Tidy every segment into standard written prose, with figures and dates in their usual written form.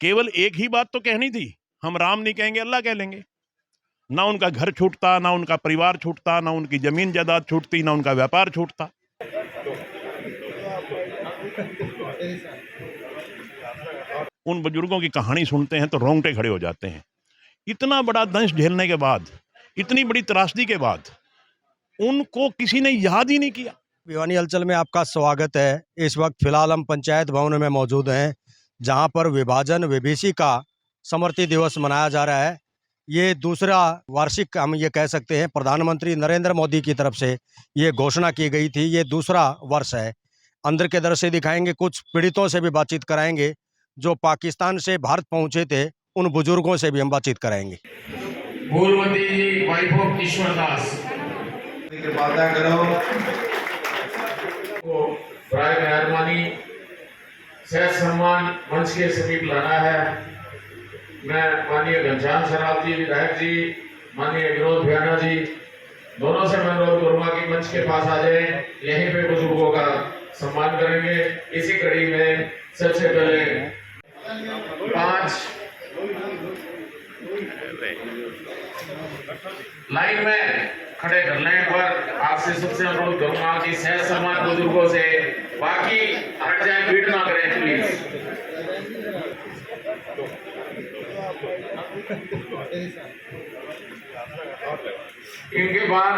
केवल एक ही बात तो कहनी थी, हम राम नहीं कहेंगे अल्लाह कह लेंगे। ना उनका घर छूटता, ना उनका परिवार छूटता, ना उनकी जमीन जायदाद छूटती, ना उनका व्यापार छूटता। उन बुजुर्गों की कहानी सुनते हैं तो रोंगटे खड़े हो जाते हैं। इतना बड़ा दंश झेलने के बाद, इतनी बड़ी त्रासदी के बाद उनको किसी ने याद ही नहीं किया। भिवानी हलचल में आपका स्वागत है। इस वक्त फिलहाल हम पंचायत भवन में मौजूद हैं, जहां पर विभाजन विभीषी का स्मृति दिवस मनाया जा रहा है। ये दूसरा वार्षिक हम ये कह सकते हैं, प्रधानमंत्री नरेंद्र मोदी की तरफ से ये घोषणा की गई थी। ये दूसरा वर्ष है। अंदर के दृश्य दिखाएंगे, कुछ पीड़ितों से भी बातचीत कराएंगे जो पाकिस्तान से भारत पहुंचे थे, उन बुजुर्गों से भी हम बातचीत कराएंगे। फूलवती जी, वाइफ ऑफ ईश्वर दास, कृपा करो को प्राय मेहरबानी सहज सम्मान मंच के समीप लाना है। मैं माननीय घनश्याम शराब जी, विधायक जी, माननीय विनोद भैया जी, दोनों से मैं अनुरोध करूंगा कि मंच के पास आ जाए। यहीं पे बुजुर्गों का सम्मान करेंगे। इसी कड़ी में सबसे पहले 5 लाइन में खड़े कर लें। पर आपसे सबसे अनुरोध करूंगा कि सहज सम्मान बुजुर्गों से, बाकी हट जाए, भीड़ ना करें प्लीज। इनके बाद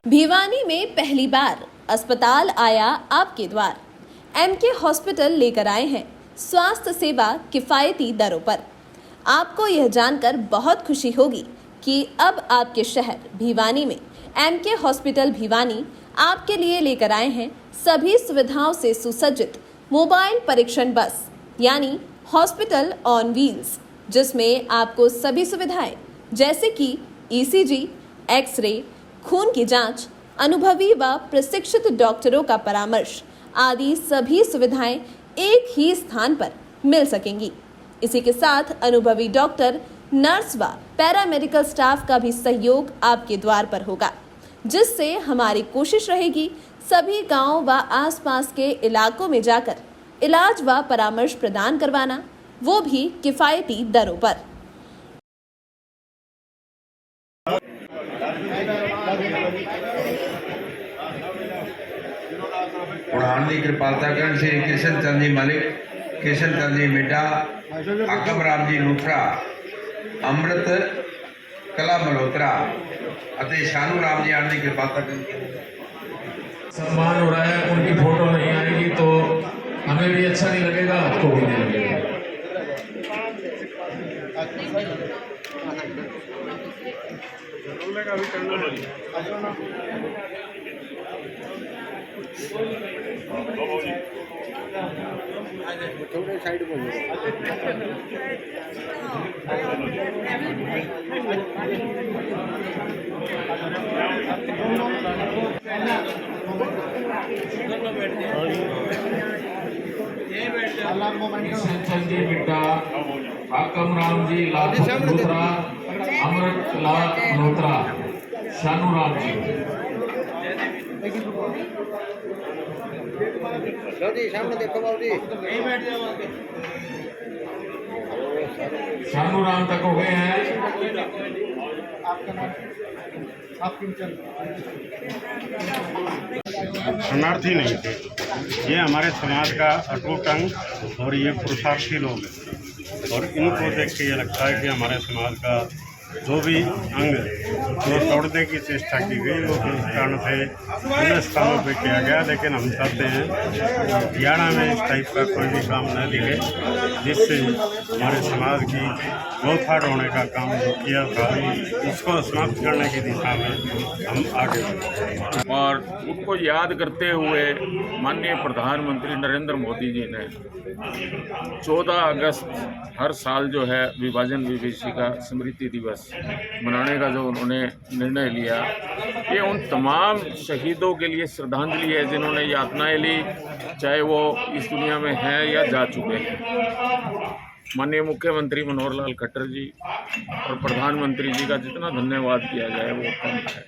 भिवानी में पहली बार अस्पताल आया आपके द्वार। एमके हॉस्पिटल लेकर आए हैं स्वास्थ्य सेवा किफायती दरों पर। आपको यह जानकर बहुत खुशी होगी कि अब आपके शहर भिवानी में एमके हॉस्पिटल भिवानी आपके लिए लेकर आए हैं सभी सुविधाओं से सुसज्जित मोबाइल परीक्षण बस, यानी हॉस्पिटल ऑन व्हील्स, जिसमें आपको सभी सुविधाएं जैसे कि ईसीजी, एक्सरे, खून की जांच, अनुभवी व प्रशिक्षित डॉक्टरों का परामर्श आदि सभी सुविधाएं एक ही स्थान पर मिल सकेंगी। इसी के साथ अनुभवी डॉक्टर, नर्स व पैरामेडिकल स्टाफ का भी सहयोग आपके द्वार पर होगा, जिससे हमारी कोशिश रहेगी सभी गांव व आसपास के इलाकों में जाकर इलाज व परामर्श प्रदान करवाना, वो भी किफायती दरों पर। उड़ान की कृपालता करण श्री कृष्ण चंद जी मलिक, कृष्ण चंद जी मिड्डा, अकम राम जी लूथरा, अमृत कला मल्होत्रा अते शानू राम जी आने की कृपालता करण। सम्मान हो रहा है, उनकी फोटो नहीं आएगी तो हमें भी अच्छा नहीं लगेगा, आपको भी नहीं लगेगा। थोड़े साइड में चंद जी मिड्डा, अकम राम जी लूथरा, अमृत कला मल्होत्रा, शानू राम जी। सामने देखो बाबूजी, शानू राम तक हो गए हैं। शरणार्थी नहीं थे, ये हमारे समाज का अटूट अंग और ये पुरुषार्थी लोग हैं। और इनको देख के ये लगता है कि हमारे समाज का जो भी अंग जो तोड़ने की चेष्टा की गई वो किस कारण से अन्य स्थानों पर किया गया, लेकिन हम चाहते हैं कि हरियाणा में इस टाइप का कोई भी काम न दिखे, जिससे हमारे समाज की गौथाड़ होने का काम जो किया था उसको समाप्त करने की दिशा में हम आगे बढ़ें। और उनको याद करते हुए माननीय प्रधानमंत्री नरेंद्र मोदी जी ने 14 अगस्त हर साल जो है विभाजन विभीषी का स्मृति दिवस मनाने का जो उन्होंने निर्णय लिया, ये उन तमाम शहीदों के लिए श्रद्धांजलि है जिन्होंने यातनाएं ली, चाहे वो इस दुनिया में हैं या जा चुके हैं। माननीय मुख्यमंत्री मनोहर लाल खट्टर जी और प्रधानमंत्री जी का जितना धन्यवाद किया जाए वो कम है।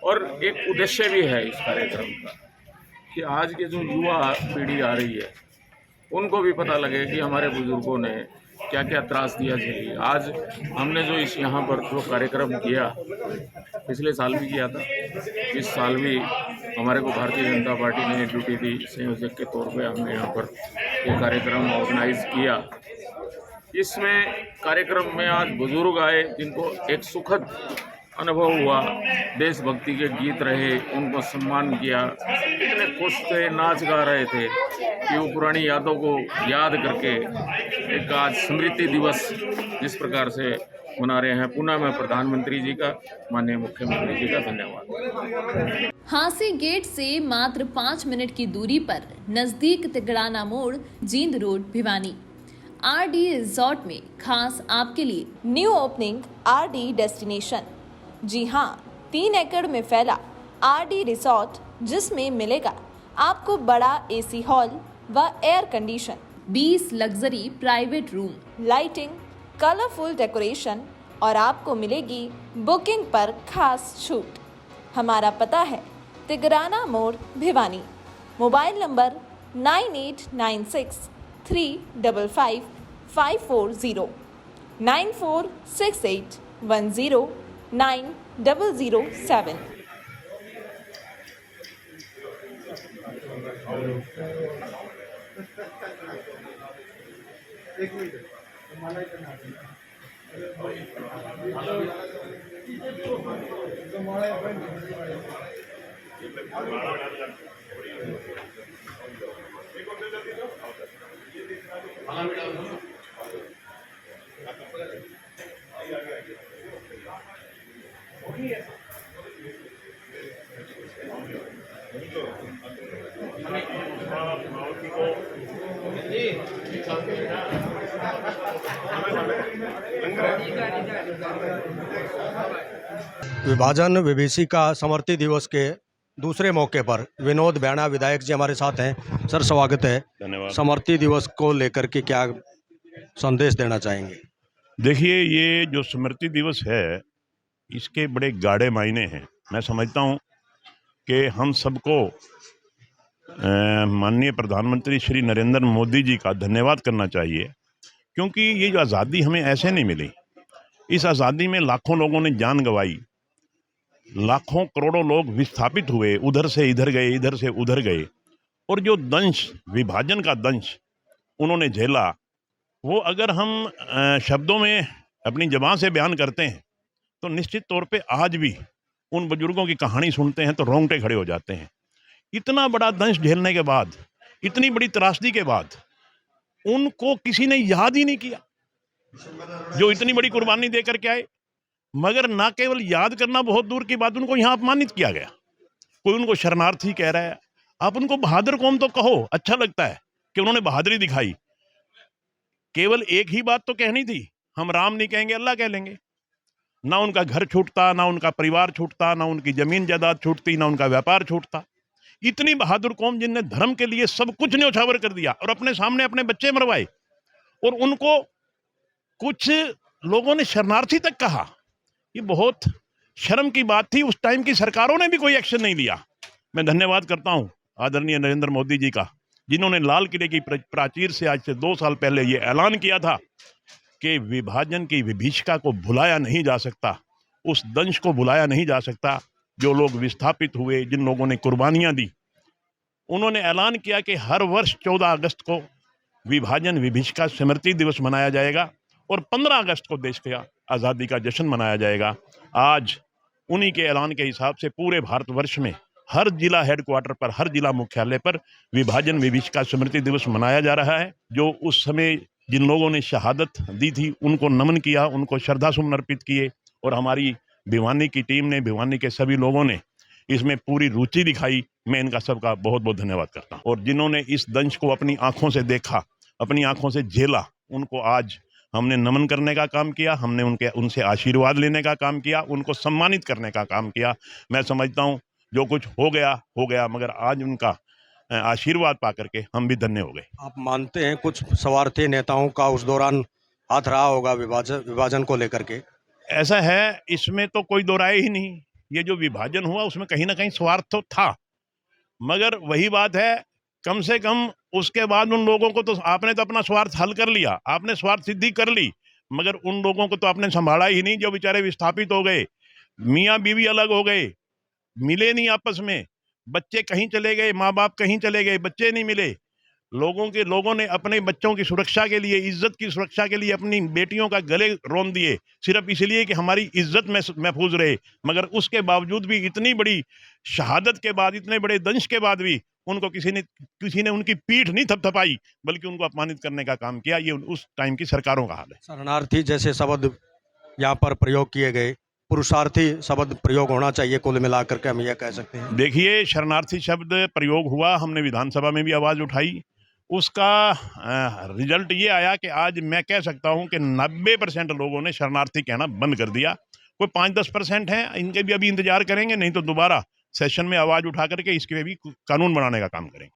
और एक उद्देश्य भी है इस कार्यक्रम का कि आज के जो युवा पीढ़ी आ रही है उनको भी पता लगे कि हमारे बुजुर्गों ने क्या क्या त्रासदियाँ झेली। आज हमने जो इस यहाँ पर जो कार्यक्रम किया, पिछले साल भी किया था, इस साल भी हमारे को भारतीय जनता पार्टी ने ड्यूटी दी, संयोजक के तौर पे हमने यहाँ पर ये कार्यक्रम ऑर्गेनाइज किया। इसमें कार्यक्रम में आज बुजुर्ग आए जिनको एक सुखद अनुभव हुआ, देशभक्ति के गीत रहे, उनको सम्मान किया, इतने खुश थे, नाच गा रहे थे कि वो पुरानी यादों को याद करके एक आज स्मृति दिवस जिस प्रकार से मना रहे हैं। पुनः मैं प्रधानमंत्री जी का, माननीय मुख्यमंत्री जी का धन्यवाद। हांसी गेट से मात्र 5 मिनट की दूरी पर नजदीक तिगड़ाना मोड़, Jind road, Bhiwani. RD resort में खास आपके लिए न्यू ओपनिंग आरडी डेस्टिनेशन। जी हाँ, 3 एकड़ में फैला आरडी रिसॉर्ट, जिसमें मिलेगा आपको बड़ा एसी हॉल व air condition, 20 luxury private room, lighting, colourful decoration और आपको मिलेगी बुकिंग पर खास छूट। हमारा पता है तिगराना मोड़, भिवानी। Mobile number 9896355540, 9468109007। विभाजन विभीषिका स्मृति दिवस के दूसरे मौके पर विनोद बैणा विधायक जी हमारे साथ हैं। सर, स्वागत है। धन्यवाद। स्मृति दिवस को लेकर के क्या संदेश देना चाहेंगे? देखिए, ये जो स्मृति दिवस है इसके बड़े गाढ़े मायने हैं। मैं समझता हूँ कि हम सबको माननीय प्रधानमंत्री श्री नरेंद्र मोदी जी का धन्यवाद करना चाहिए, क्योंकि ये जो आज़ादी हमें ऐसे नहीं मिली। इस आज़ादी में लाखों लोगों ने जान गंवाई, लाखों करोड़ों लोग विस्थापित हुए, उधर से इधर गए, इधर से उधर गए, और जो दंश, विभाजन का दंश उन्होंने झेला, वो अगर हम शब्दों में अपनी ज़बान से बयान करते हैं तो निश्चित तौर पे आज भी उन बुजुर्गों की कहानी सुनते हैं तो रोंगटे खड़े हो जाते हैं। इतना बड़ा दंश झेलने के बाद, इतनी बड़ी त्रासदी के बाद उनको किसी ने याद ही नहीं किया, जो इतनी बड़ी कुर्बानी देकर के आए। मगर ना केवल याद करना बहुत दूर की बात, उनको यहाँ अपमानित किया गया। कोई उनको शरणार्थी कह रहा है। आप उनको बहादुर कौम तो कहो, अच्छा लगता है कि उन्होंने बहादुरी दिखाई। केवल एक ही बात तो कहनी थी, हम राम नहीं कहेंगे, अल्लाह कह लेंगे। ना उनका घर छूटता, ना उनका परिवार छूटता, ना उनकी जमीन जायदाद छूटती, ना उनका व्यापार छूटता। इतनी बहादुर कौम जिनने धर्म के लिए सब कुछ न्यौछावर कर दिया और अपने सामने अपने बच्चे मरवाए, और उनको कुछ लोगों ने शरणार्थी तक कहा। ये बहुत शर्म की बात थी। उस टाइम की सरकारों ने भी कोई एक्शन नहीं लिया। मैं धन्यवाद करता हूं आदरणीय नरेंद्र मोदी जी का, जिन्होंने लाल किले की प्राचीर से आज से 2 साल पहले ये ऐलान किया था कि विभाजन की विभीषिका को भुलाया नहीं जा सकता, उस दंश को भुलाया नहीं जा सकता। जो लोग विस्थापित हुए, जिन लोगों ने कुर्बानियां दी, उन्होंने ऐलान किया कि हर वर्ष 14 अगस्त को विभाजन विभीषिका स्मृति दिवस मनाया जाएगा और 15 अगस्त को देश की आज़ादी का जश्न मनाया जाएगा। आज उन्हीं के ऐलान के हिसाब से पूरे भारतवर्ष में हर जिला हेडक्वार्टर पर, हर जिला मुख्यालय पर विभाजन विभीषिका स्मृति दिवस मनाया जा रहा है। जो उस समय जिन लोगों ने शहादत दी थी उनको नमन किया, उनको श्रद्धासुमन अर्पित किए, और हमारी भिवानी की टीम ने, भिवानी के सभी लोगों ने इसमें पूरी रुचि दिखाई। मैं इनका सबका बहुत बहुत धन्यवाद करता हूँ। और जिन्होंने इस दंश को अपनी आंखों से देखा, अपनी आंखों से झेला, उनको आज हमने नमन करने का काम किया, हमने उनसे आशीर्वाद लेने का काम किया, उनको सम्मानित करने का काम किया। मैं समझता हूँ जो कुछ हो गया, मगर आज उनका आशीर्वाद पा करके हम भी धन्य हो गए। आप मानते हैं कुछ स्वार्थी नेताओं का उस दौरान हाथ रहा होगा विभाजन को लेकर के? ऐसा है, इसमें तो कोई दो राय ही नहीं। ये जो विभाजन हुआ उसमें कहीं ना कहीं स्वार्थ तो था, मगर वही बात है, कम से कम उसके बाद उन लोगों को तो आपने तो अपना स्वार्थ हल कर लिया, आपने स्वार्थ सिद्धि कर ली, मगर उन लोगों को तो आपने संभाला ही नहीं जो बेचारे विस्थापित हो गए, मियाँ बीवी अलग हो गए, मिले नहीं आपस में, बच्चे कहीं चले गए, माँ बाप कहीं चले गए, बच्चे नहीं मिले। लोगों ने अपने बच्चों की सुरक्षा के लिए, इज्जत की सुरक्षा के लिए अपनी बेटियों का गले रोन दिए, सिर्फ इसलिए कि हमारी इज्जत महफूज रहे। मगर उसके बावजूद भी इतनी बड़ी शहादत के बाद, इतने बड़े दंश के बाद भी उनको किसी ने उनकी पीठ नहीं थपथपाई, बल्कि उनको अपमानित करने का काम किया। ये उस टाइम की सरकारों का हाल है। शरणार्थी जैसे शब्द यहाँ पर प्रयोग किए गए, पुरुषार्थी शब्द प्रयोग होना चाहिए, कुल मिलाकर के हम यह कह सकते हैं। देखिए, शरणार्थी शब्द प्रयोग हुआ, हमने विधानसभा में भी आवाज़ उठाई, उसका रिजल्ट ये आया कि आज मैं कह सकता हूं कि 90% लोगों ने शरणार्थी कहना बंद कर दिया। कोई 5-10% हैं, इनके भी अभी इंतजार करेंगे, नहीं तो दोबारा सेशन में आवाज़ उठा करके इसके भी कानून बनाने का काम करेंगे।